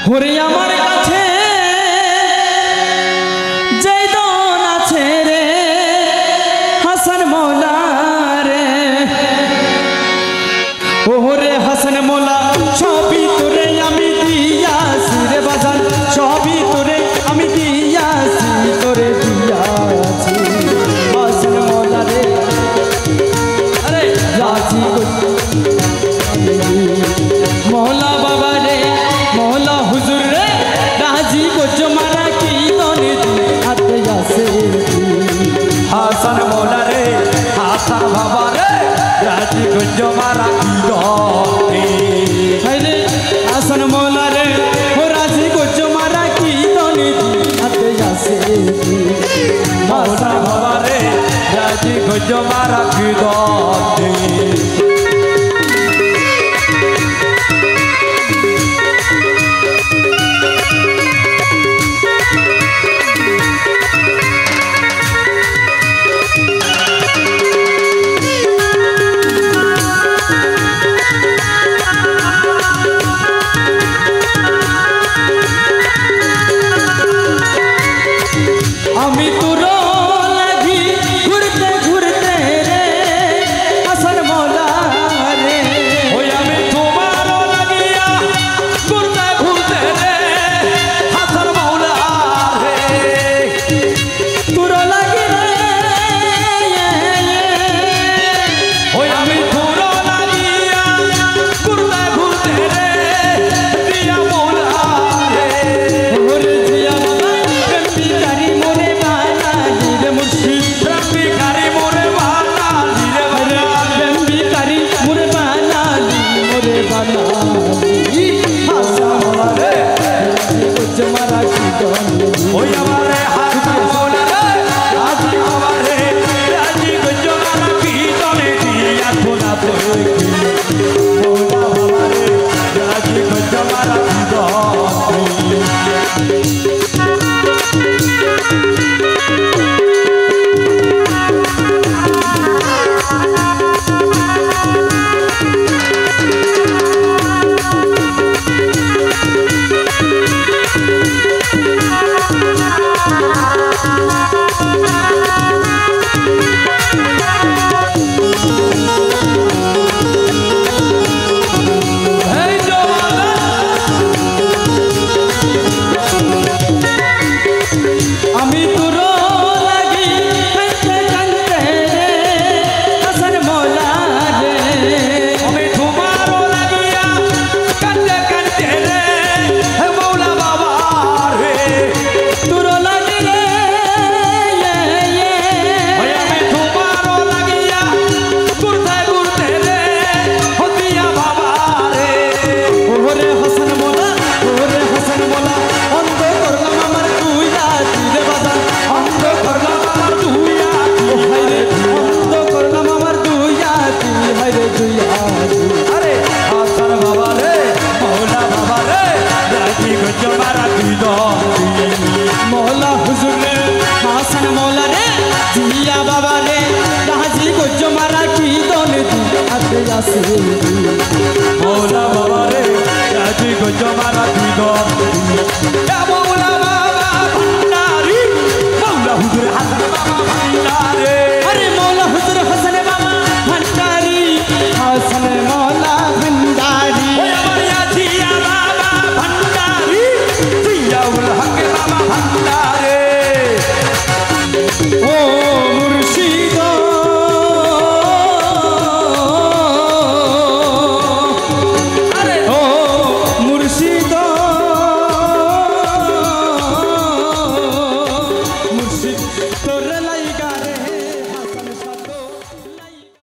ওরে আমার কাছে যেই দন আছে রে হাসান মৌলা রে ওরে হাসান মৌলা সবই তোরে আমি দিয়াছি রে বাজান সবই তোরে আমি দিয়াছি তোরে দিয়াছি হাসান মৌলা রে আরে রাজি মৌলা বাবা রে মৌলা হুজুর রে রাজি করছো মারা কি দনে হাতে আসে হাসান মৌলা রে হাসান বাবা রে রাজি করছো মারা কি দনে রে হাসান মৌলা রে ও রাজি করছো মারা কি দনে হাতে আসে হাসান বাবা রে রাজি করছো মারা কি দনে আমি তোর লাগি ঘুরতে ঘুরতে রে হাসান মৌলা রে ওই আমি তোমার লাগিয়া ঘুরতে ঘুরতে রে হাসান মৌলা রে তোর লাগি রে ওই আমি তোর লাগিয়া ঘুরতে ঘুরতে রে দিয়া মৌলা রে ওরে জিয়া প্রেমিকারি মোরে বানালি রে মুর্শিদ প্রেমিকারি মোরে বানালি রে প্রেমিকারি মোরে বানালি হাসান মৌলা রে কুছ মারা কি দনে ওই আমারে হাসান মৌলা রে রাজি আমারে রাজি গজো মারা কি দনে দিয়া সোনা তোরে কি মৌলা বাবা রে রাজি গজো মারা কি দনে এই জওয়ানা আমি তোর লাগি কাঁদতে কাঁদতে রে হাসান মৌলা রে আমি তোমার লাগিয়া কাঁদতে কাঁদতে রে হে মৌলা বাবা রে তোর লাগি রে ওই আমি তোমার লাগিয়া ঘুরতে ঘুরতে রে হতিয়া বাবা রে ওরে হাসান মৌলা অন্ধ করলাম আমার তুই রাতি রে বাজান অন্ধ করলাম আমার তুই রাতি হায়রে অন্ধ করলাম আমার তুই রাতি হায়রে তুই রাতি আরে হাসান বাবা রে মৌলা বাবা রে রাজি গজো মারা কি দনে মৌলা হুজুর রে হাসান মৌলা রে জিয়া বাবা রে রাজি করছো মারা কি দনে হাতে আসে মৌলা বাবা রে রাজি গজো মারা কি দনে মৌলা বাবা ভান্ডারি মৌলা হুজুর হাসান